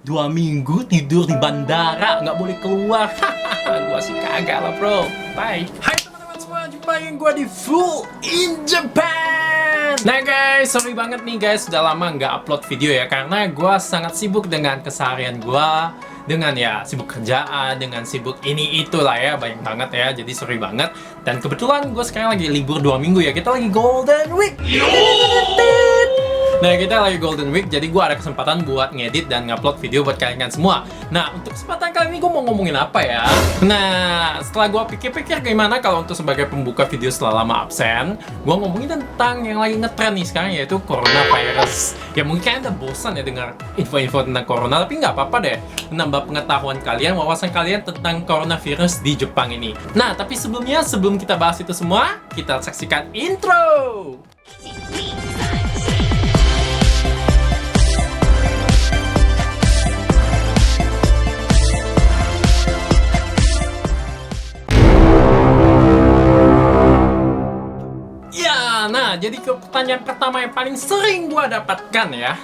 2 minggu tidur di bandara, nggak boleh keluar. Gua sih kagak lah bro. Bye. Hai teman-teman semua, jumpa dengan gua di Full in Japan. Nah guys, sorry banget nih guys, sudah lama nggak upload video ya, karena gua sangat sibuk dengan keseharian gua, dengan ya sibuk kerjaan, dengan sibuk ini itulah ya, banyak banget ya, jadi sorry banget. Dan kebetulan gue sekarang lagi libur 2 minggu ya, kita lagi Golden Week. Nah, kita lagi Golden Week, jadi gue ada kesempatan buat ngedit dan ngupload video buat kalian semua. Nah, untuk kesempatan kali ini gue mau ngomongin apa ya? Nah, setelah gue pikir-pikir gimana kalau untuk sebagai pembuka video setelah lama absen, gue ngomongin tentang yang lagi ngetren nih sekarang, yaitu coronavirus. Ya mungkin kalian udah bosan ya dengar info-info tentang corona, tapi nggak apa-apa deh, menambah pengetahuan kalian, wawasan kalian tentang coronavirus di Jepang ini. Nah, tapi sebelumnya, sebelum kita bahas itu semua, kita saksikan intro! Nah, jadi pertanyaan pertama yang paling sering gue dapatkan ya,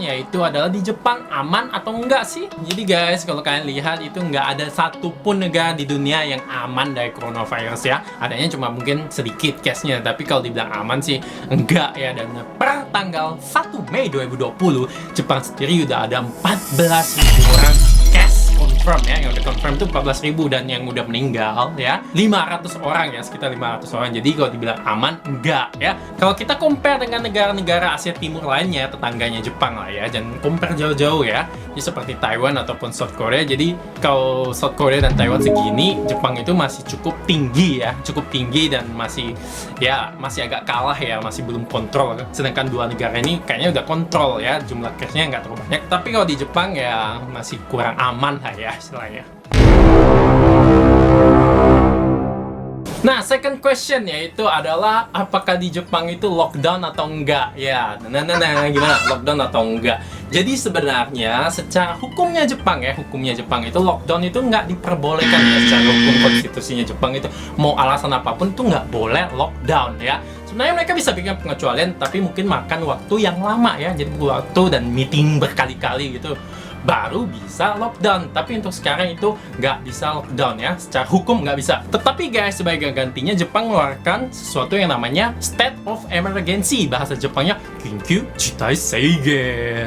yaitu adalah di Jepang aman atau enggak sih? Jadi guys, kalau kalian lihat itu nggak ada satupun negara di dunia yang aman dari coronavirus ya. Adanya cuma mungkin sedikit case-nya, tapi kalau dibilang aman sih enggak ya. Dan per tanggal 1 Mei 2020, Jepang sendiri udah ada 14.000 orang case confirm ya, yang udah confirm tuh 14.000, dan yang udah meninggal ya 500 orang ya, sekitar 500 orang. Jadi kalau dibilang aman, enggak ya. Kalau kita compare dengan negara-negara Asia Timur lainnya, tetangganya Jepang lah ya, jangan compare jauh-jauh ya, jadi seperti Taiwan ataupun South Korea. Jadi kalau South Korea dan Taiwan segini, Jepang itu masih cukup tinggi ya, dan masih agak kalah ya, masih belum kontrol. Sedangkan dua negara ini kayaknya udah kontrol ya, jumlah case-nya nggak terlalu banyak. Tapi kalau di Jepang ya masih kurang aman lah ya istilahnya. Nah, second question yaitu adalah apakah di Jepang itu lockdown atau enggak ya? Nah, gimana lockdown atau enggak? Jadi sebenarnya secara hukumnya Jepang itu lockdown itu nggak diperbolehkan ya, secara hukum konstitusinya Jepang itu mau alasan apapun tuh nggak boleh lockdown ya. Sebenarnya mereka bisa bikin pengecualian, tapi mungkin makan waktu yang lama ya, jadi waktu dan meeting berkali-kali gitu baru bisa lockdown. Tapi untuk sekarang itu nggak bisa lockdown ya, secara hukum nggak bisa. Tetapi guys, sebagai gantinya Jepang mengeluarkan sesuatu yang namanya state of emergency, bahasa Jepangnya Kinkyu Jitai Seigen.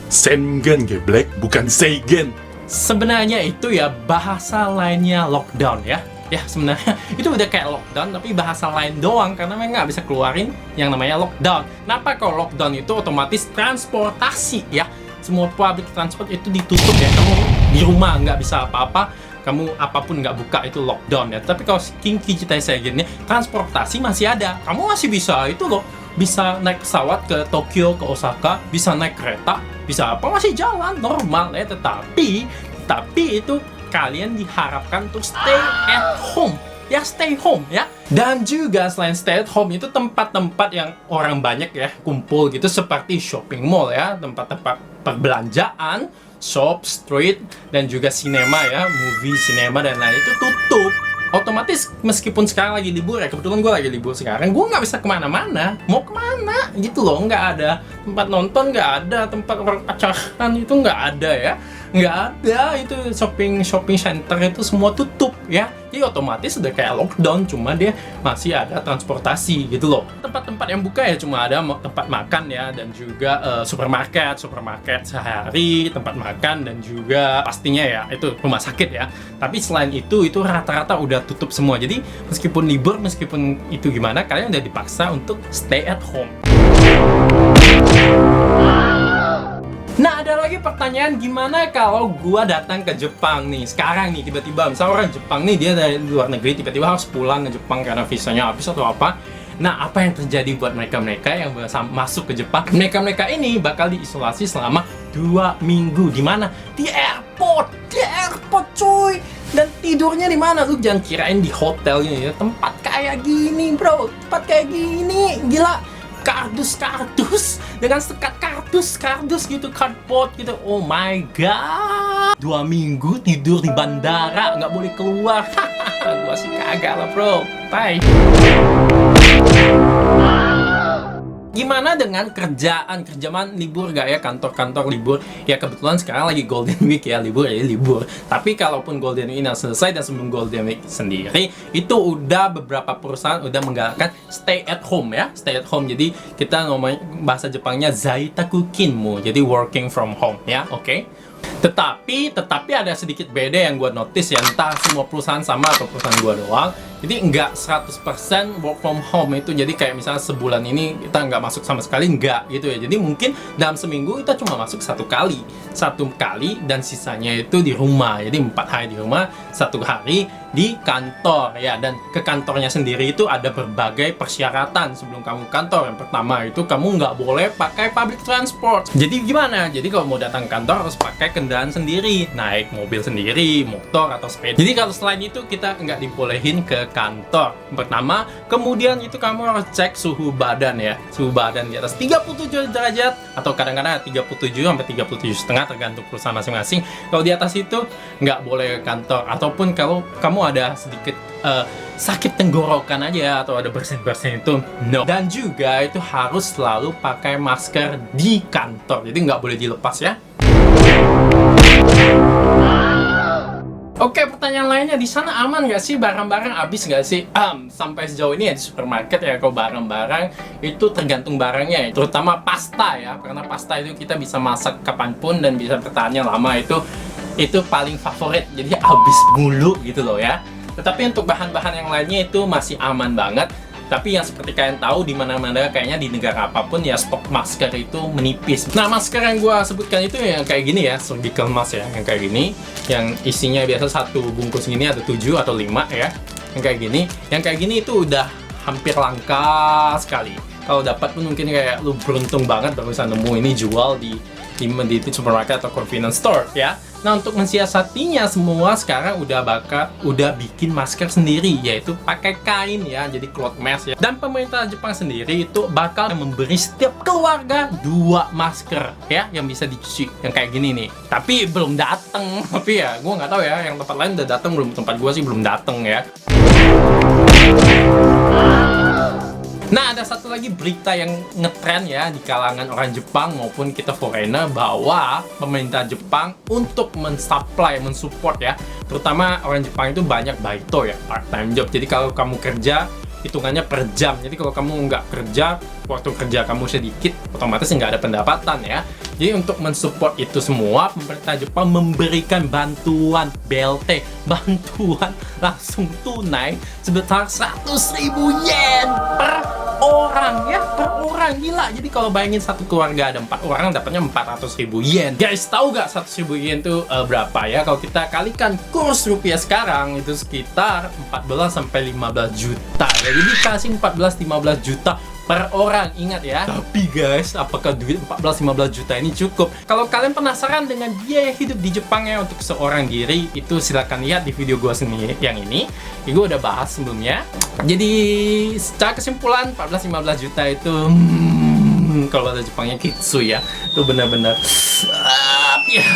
Sengen geblek, bukan Seigen. Sebenarnya itu ya bahasa lainnya lockdown ya. Ya sebenarnya itu udah kayak lockdown, tapi bahasa lain doang, karena mereka nggak bisa keluarin yang namanya lockdown. Kenapa? Kalau lockdown itu otomatis transportasi ya, semua public transport itu ditutup ya, kamu di rumah nggak bisa apa-apa, kamu apapun nggak buka, itu lockdown ya. Tapi kalau Kinkyu Jitai Seigen, transportasi masih ada, kamu masih bisa itu loh, bisa naik pesawat ke Tokyo, ke Osaka, bisa naik kereta, bisa apa, masih jalan normal ya. Tetapi itu kalian diharapkan untuk stay at home ya, stay home ya. Dan juga selain stay at home, itu tempat-tempat yang orang banyak ya kumpul gitu, seperti shopping mall ya, tempat-tempat perbelanjaan, shop, street, dan juga sinema ya, movie, sinema, dan lain itu tutup. Otomatis meskipun sekarang lagi libur ya, kebetulan gue lagi libur sekarang, gue nggak bisa kemana-mana. Mau kemana gitu loh, nggak ada tempat nonton, nggak ada tempat orang pacaran, itu nggak ada ya, nggak ada. Itu shopping center itu semua tutup ya. Jadi otomatis udah kayak lockdown, cuma dia masih ada transportasi gitu loh. Tempat-tempat yang buka ya cuma ada tempat makan ya, dan juga supermarket sehari, tempat makan, dan juga pastinya ya itu rumah sakit ya. Tapi selain itu rata-rata udah tutup semua. Jadi meskipun libur, meskipun itu gimana, kalian udah dipaksa untuk stay at home. Nah, ada lagi pertanyaan, gimana kalau gua datang ke Jepang nih sekarang nih, tiba-tiba misalnya orang Jepang nih, dia dari luar negeri tiba-tiba harus pulang ke Jepang karena visanya habis atau apa. Nah, apa yang terjadi buat mereka-mereka yang masuk ke Jepang? Mereka-mereka ini bakal diisolasi selama 2 minggu. Di mana? Di airport cuy. Dan tidurnya di mana? Lu jangan kirain di hotelnya ya, tempat kayak gini bro, tempat kayak gini, gila. Kardus dengan sekat kardus gitu, cardboard gitu. Oh my god, 2 minggu tidur di bandara, nggak boleh keluar. Gua sih kagak lah bro. Bye. Gimana dengan kerjaan libur gak ya, kantor-kantor libur? Ya kebetulan sekarang lagi Golden Week ya, libur ya libur. Tapi kalaupun Golden Week yang selesai dan sebelum Golden Week sendiri, itu udah beberapa perusahaan udah menggalakkan stay at home ya, stay at home. Jadi kita ngomong bahasa Jepangnya zaitaku kinmu, jadi working from home ya, oke? Tetapi ada sedikit beda yang gue notice ya, entah semua perusahaan sama atau perusahaan gue doang. Jadi nggak 100% work from home itu, jadi kayak misalnya sebulan ini kita nggak masuk sama sekali, nggak gitu ya. Jadi mungkin dalam seminggu kita cuma masuk satu kali dan sisanya itu di rumah. Jadi 4 hari di rumah, 1 hari di kantor ya. Dan ke kantornya sendiri itu ada berbagai persyaratan sebelum kamu ke kantor. Yang pertama itu kamu nggak boleh pakai public transport. Jadi gimana? Jadi kalau mau datang ke kantor harus pakai kendaraan sendiri, naik mobil sendiri, motor atau sepeda. Jadi kalau selain itu kita nggak dibolehin ke kantor pertama. Kemudian itu kamu harus cek suhu badan ya, suhu badan di atas 37 derajat atau kadang-kadang 37 sampai 37,5 tergantung perusahaan masing-masing. Kalau di atas itu nggak boleh ke kantor, ataupun kalau kamu ada sedikit sakit tenggorokan aja atau ada bersin-bersin itu no. Dan juga itu harus selalu pakai masker di kantor, jadi nggak boleh dilepas ya. Oke, pertanyaan lainnya, di sana aman nggak sih, barang-barang habis nggak sih? Sampai sejauh ini ya di supermarket ya, kalau barang-barang itu tergantung barangnya ya. Terutama pasta ya, karena pasta itu kita bisa masak kapanpun dan bisa bertahannya lama, itu paling favorit, jadi habis mulu gitu loh ya. Tetapi untuk bahan-bahan yang lainnya itu masih aman banget. Tapi yang seperti kalian tahu, di mana-mana kayaknya di negara apapun ya stok masker itu menipis. Nah, masker yang gue sebutkan itu yang kayak gini ya, surgical mask ya, yang kayak gini, yang isinya biasa satu bungkus gini ada 7 atau 5 ya, yang kayak gini. Yang kayak gini itu udah hampir langka sekali. Kalau dapat pun mungkin kayak lu beruntung banget baru bisa nemu ini jual di supermarket atau convenience store ya. Nah, untuk mensiasatinya semua sekarang udah bikin masker sendiri, yaitu pakai kain ya, jadi cloth mask ya. Dan pemerintah Jepang sendiri itu bakal memberi setiap keluarga 2 masker ya, yang bisa dicuci, yang kayak gini nih. Tapi belum dateng, tapi ya gue nggak tahu ya, yang tempat lain udah dateng belum, tempat gue sih belum dateng ya. Nah, ada satu lagi berita yang ngetren ya di kalangan orang Jepang maupun kita foreigner, bahwa pemerintah Jepang untuk mensupport ya, terutama orang Jepang itu banyak baito ya, part time job. Jadi kalau kamu kerja hitungannya per jam. Jadi kalau kamu nggak kerja, waktu kerja kamu sedikit, otomatis nggak ada pendapatan ya. Jadi untuk mensupport itu semua, pemerintah Jepang memberikan bantuan BLT, bantuan langsung tunai sebesar 100.000 yen per orang ya, per orang. Gila. Jadi kalau bayangin satu keluarga ada 4 orang, dapatnya 400.000 yen. Guys, tahu nggak 100.000 yen itu berapa ya? Kalau kita kalikan kurs rupiah sekarang itu sekitar 14 sampai 15 juta. Ya, jadi dikasih 14-15 juta per orang, ingat ya. Tapi guys, apakah duit 14-15 juta ini cukup? Kalau kalian penasaran dengan biaya hidup di Jepang ya untuk seorang diri, itu silakan lihat di video gue sendiri yang ini. Gue udah bahas sebelumnya. Jadi secara kesimpulan 14-15 juta itu kalau ada Jepangnya kitsu ya, itu benar-benar ya.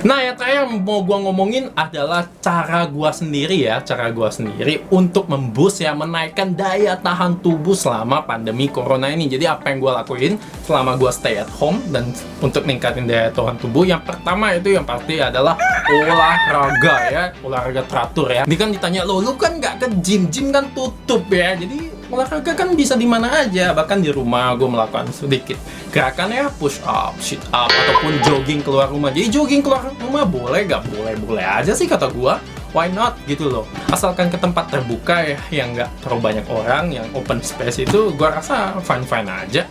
Nah, yang terakhir yang mau gua ngomongin adalah cara gua sendiri untuk memboost ya, menaikkan daya tahan tubuh selama pandemi corona ini. Jadi apa yang gua lakuin selama gua stay at home dan untuk ningkatin daya tahan tubuh, yang pertama itu yang pasti adalah olahraga ya, olahraga teratur ya. Ini kan ditanya, lu kan nggak ke gym kan tutup ya. Jadi olahraga kan bisa di mana aja, bahkan di rumah gue melakukan sedikit gerakan ya, push up, sit up, ataupun jogging keluar rumah. Jadi jogging keluar rumah boleh gak? Boleh aja sih kata gue. Why not gitu loh. Asalkan ke tempat terbuka ya, yang gak terlalu banyak orang, yang open space itu gue rasa fine-fine aja.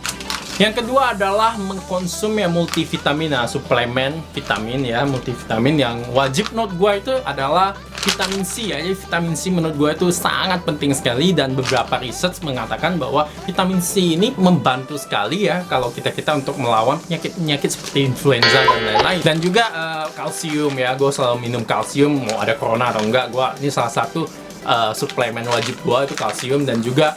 Yang kedua adalah mengkonsum ya multivitamin, suplemen vitamin ya, multivitamin. Yang wajib menurut gue itu adalah vitamin C ya. Jadi vitamin C menurut gue itu sangat penting sekali, dan beberapa research mengatakan bahwa vitamin C ini membantu sekali ya kalau kita untuk melawan penyakit seperti influenza dan lain-lain. Dan juga kalsium ya, gue selalu minum kalsium mau ada corona atau enggak. Ini salah satu suplemen wajib gue itu kalsium, dan juga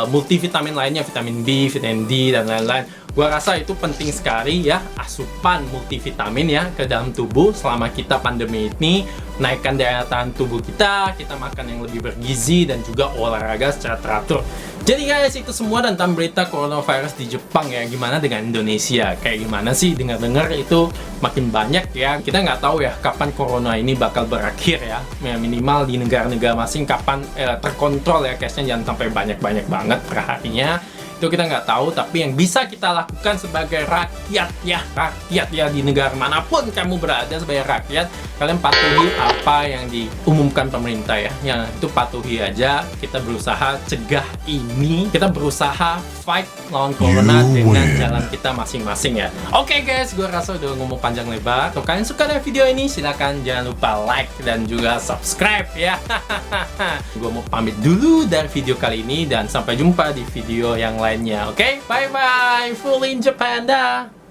multivitamin lainnya, vitamin B, vitamin D, dan lain-lain. Gua rasa itu penting sekali ya, asupan multivitamin ya ke dalam tubuh selama kita pandemi ini, naikkan daya tahan tubuh kita makan yang lebih bergizi dan juga olahraga secara teratur. Jadi guys, itu semua tentang berita coronavirus di Jepang ya. Gimana dengan Indonesia? Kayak gimana sih? Dengar-dengar itu makin banyak ya. Kita nggak tahu ya kapan corona ini bakal berakhir ya. Minimal di negara-negara masing kapan terkontrol ya case-nya, jangan sampai banyak-banyak banget perharinya. Itu kita nggak tahu, tapi yang bisa kita lakukan sebagai rakyat ya di negara manapun kamu berada sebagai rakyat, kalian patuhi apa yang diumumkan pemerintah ya. Yang itu patuhi aja, kita berusaha cegah ini, kita berusaha fight lawan corona dengan jalan kita masing-masing ya. Oke guys, gue rasa udah ngomong panjang lebar. Kalau kalian suka dengan video ini, silahkan jangan lupa like dan juga subscribe ya. Gue mau pamit dulu dari video kali ini dan sampai jumpa di video yang lainnya. Oke, bye bye. Full in Japan dah.